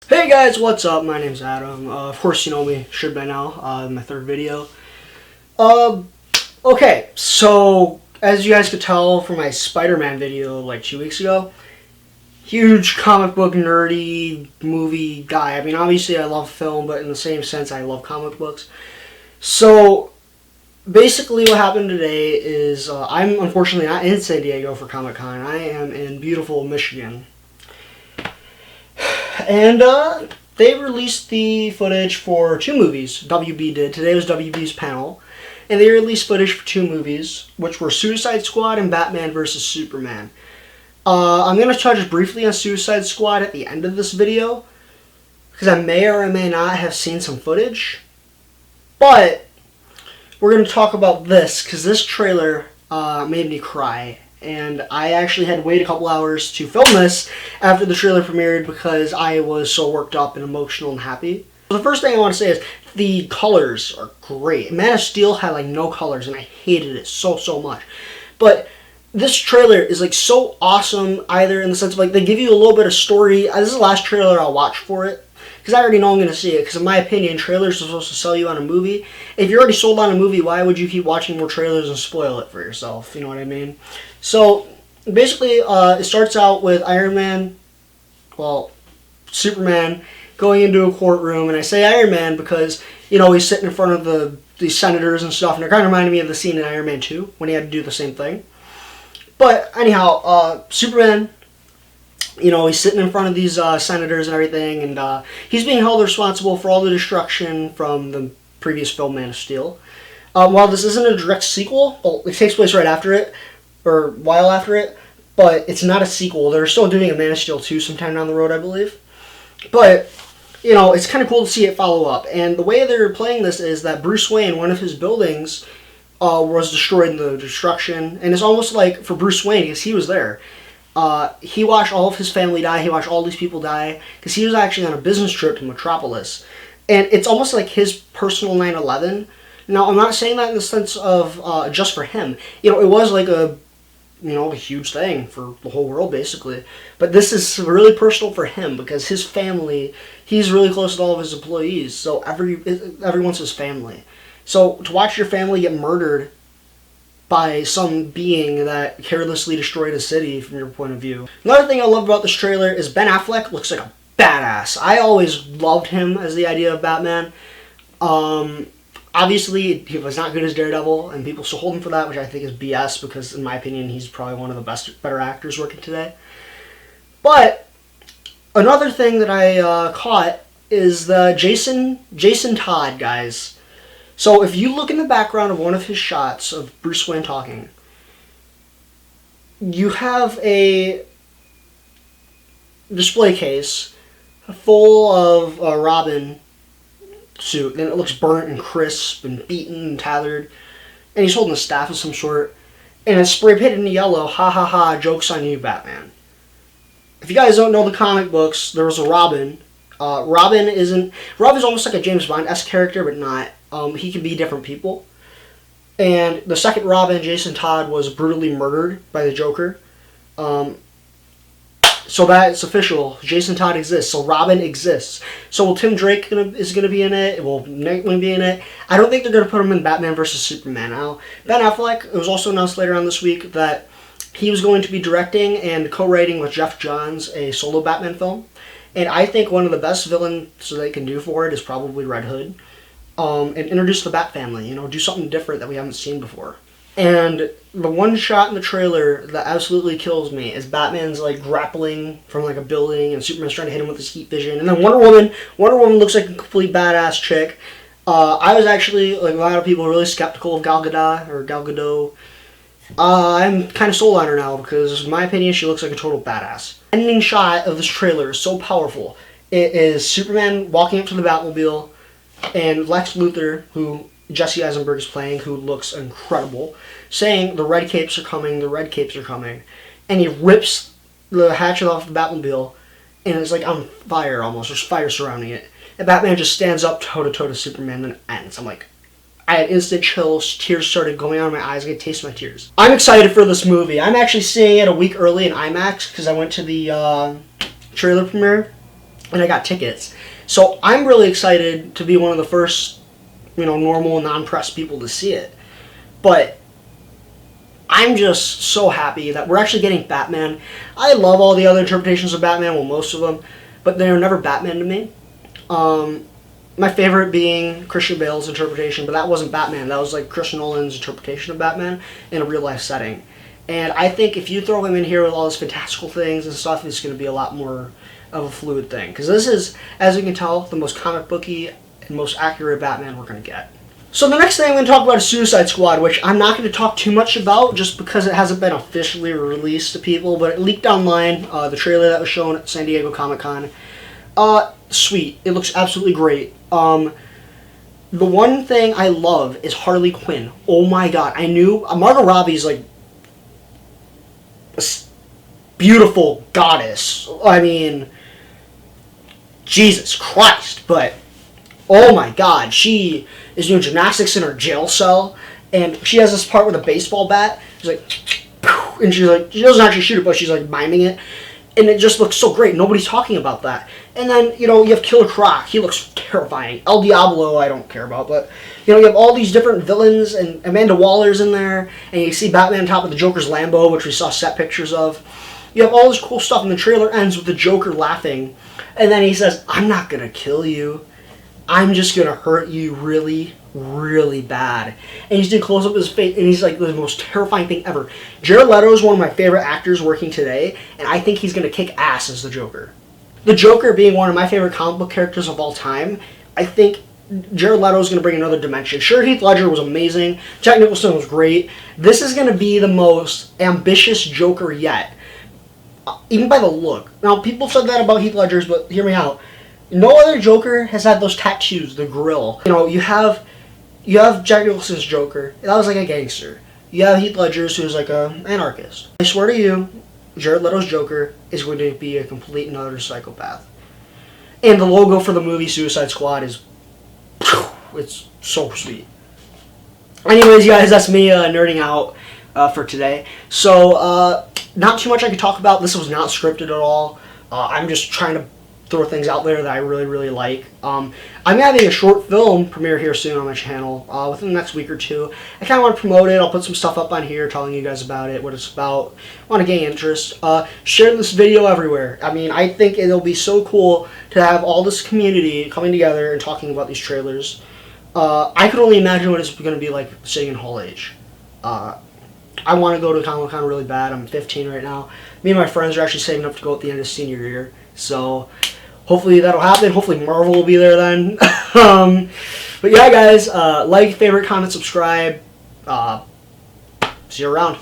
Hey guys, what's up? My name's Adam. Of course you know me, should by now, my third video. Uh, okay, so as you guys could tell from my Spider-Man video like 2 weeks ago, huge comic book nerdy movie guy. I mean, obviously I love film, but in the same sense I love comic books. So basically what happened today is I'm unfortunately not in San Diego for Comic-Con. I am in beautiful Michigan. And they released the footage for two movies. WB did. Today was WB's panel. And they released footage for two movies, which were Suicide Squad and Batman vs. Superman. I'm going to touch briefly on Suicide Squad at the end of this video, because I may or may not have seen some footage. But we're going to talk about this, because this trailer made me cry. And I actually had to wait a couple hours to film this after the trailer premiered because I was so worked up and emotional and happy. The first thing I want to say is the colors are great. Man of Steel had like no colors and I hated it so much. But this trailer is like so awesome, either in the sense of like they give you a little bit of story. This is the last trailer I'll watch for it, because I already know I'm going to see it, because in my opinion, trailers are supposed to sell you on a movie. If you're already sold on a movie, why would you keep watching more trailers and spoil it for yourself? You know what I mean? So, basically, it starts out with Superman going into a courtroom, and I say Iron Man because, you know, he's sitting in front of these senators and stuff, and it kind of reminded me of the scene in Iron Man 2, when he had to do the same thing. But, anyhow, Superman, you know, he's sitting in front of these senators and everything, and he's being held responsible for all the destruction from the previous film, Man of Steel. While this isn't a direct sequel, well, it takes place right after it, or a while after it, but it's not a sequel. They're still doing a Man of Steel 2 sometime down the road, I believe. But, you know, it's kind of cool to see it follow up. And the way they're playing this is that Bruce Wayne, one of his buildings, was destroyed in the destruction. And it's almost like, for Bruce Wayne, because he was there, he watched all of his family die, he watched all these people die, because he was actually on a business trip to Metropolis. And it's almost like his personal 9/11. Now, I'm not saying that in the sense of just for him. You know, it was like a huge thing for the whole world, basically. But this is really personal for him, because his family, he's really close to all of his employees, so everyone's his family. So to watch your family get murdered by some being that carelessly destroyed a city from your point of view. Another thing I love about this trailer is Ben Affleck looks like a badass. I always loved him as the idea of Batman. Obviously, he was not good as Daredevil, and people still hold him for that, which I think is BS, because in my opinion, he's probably one of the better actors working today. But another thing that I caught is the Jason Todd, guys. So if you look in the background of one of his shots of Bruce Wayne talking, you have a display case full of Robin suit, and it looks burnt and crisp and beaten and tattered, and he's holding a staff of some sort, and it's spray painted in yellow. Ha ha ha, joke's on you, Batman. If you guys don't know the comic books, there was a Robin. Robin's almost like a James Bond-esque character, but not. He can be different people. And the second Robin, Jason Todd, was brutally murdered by the Joker. So that's official. Jason Todd exists. So Robin exists. So will Tim Drake is going to be in it? Will Nightwing be in it? I don't think they're going to put him in Batman vs. Superman. Now, Ben Affleck, it was also announced later on this week that he was going to be directing and co-writing with Geoff Johns a solo Batman film. And I think one of the best villains they can do for it is probably Red Hood. And introduce the Bat family. You know, do something different that we haven't seen before. And the one shot in the trailer that absolutely kills me is Batman's like grappling from like a building, and Superman's trying to hit him with his heat vision. And then Wonder Woman looks like a complete badass chick. I was actually, like a lot of people, are really skeptical of Gal Gadot. I'm kind of sold on her now, because in my opinion, she looks like a total badass. The ending shot of this trailer is so powerful. It is Superman walking up to the Batmobile, and Lex Luthor, who Jesse Eisenberg is playing, who looks incredible, saying, "The red capes are coming, the red capes are coming." And he rips the hatchet off the Batmobile, and it's like on fire almost. There's fire surrounding it. And Batman just stands up toe-to-toe to Superman and ends. I'm like, I had instant chills, tears started going out of my eyes, I could taste my tears. I'm excited for this movie. I'm actually seeing it a week early in IMAX, because I went to the trailer premiere. and I got tickets. So I'm really excited to be one of the first, normal, non-press people to see it. But I'm just so happy that we're actually getting Batman. I love all the other interpretations of Batman, well, most of them, but they're never Batman to me. My favorite being Christian Bale's interpretation, but that wasn't Batman. That was like Chris Nolan's interpretation of Batman in a real-life setting. And I think if you throw him in here with all his fantastical things and stuff, it's going to be a lot more of a fluid thing. Because this is, as you can tell, the most comic booky and most accurate Batman we're going to get. So the next thing I'm going to talk about is Suicide Squad, which I'm not going to talk too much about just because it hasn't been officially released to people, but it leaked online, the trailer that was shown at San Diego Comic-Con. Sweet. It looks absolutely great. The one thing I love is Harley Quinn. Oh my god. I knew Margot Robbie's like a beautiful goddess. I mean, Jesus Christ. But, oh my god. She is doing gymnastics in her jail cell, and she has this part with a baseball bat. She's like, and she's like, she doesn't actually shoot it, but she's like miming it. And it just looks so great. Nobody's talking about that. And then, you have Killer Croc. He looks terrifying. El Diablo, I don't care about. But, you have all these different villains, and Amanda Waller's in there. And you see Batman on top of the Joker's Lambo, which we saw set pictures of. You have all this cool stuff, and the trailer ends with the Joker laughing. And then he says, I'm not going to kill you. I'm just going to hurt you really, really bad. And he's doing close up his face, and he's like the most terrifying thing ever. Jared Leto is one of my favorite actors working today, and I think he's going to kick ass as the Joker. The Joker being one of my favorite comic book characters of all time, I think Jared Leto is going to bring another dimension. Sure, Heath Ledger was amazing. Jack Nicholson was great. This is going to be the most ambitious Joker yet, even by the look. Now, people said that about Heath Ledger's, but hear me out. No other Joker has had those tattoos, the grill. You have Jack Nicholson's Joker. That was like a gangster. You have Heath Ledger's, who's like an anarchist. I swear to you, Jared Leto's Joker is going to be a complete and utter psychopath. And the logo for the movie Suicide Squad is, it's so sweet. Anyways, guys, that's me nerding out for today. So, not too much I could talk about. This was not scripted at all. I'm just trying to throw things out there that I really, really like. I'm having a short film premiere here soon on my channel within the next week or two. I kind of want to promote it. I'll put some stuff up on here telling you guys about it, what it's about. I want to gain interest. Share this video everywhere. I mean, I think it'll be so cool to have all this community coming together and talking about these trailers. I could only imagine what it's going to be like sitting in Hall H. I want to go to Comic-Con really bad. I'm 15 right now. Me and my friends are actually saving up to go at the end of senior year. So hopefully that'll happen. Hopefully Marvel will be there then. But yeah, guys, like, favorite, comment, subscribe. See you around.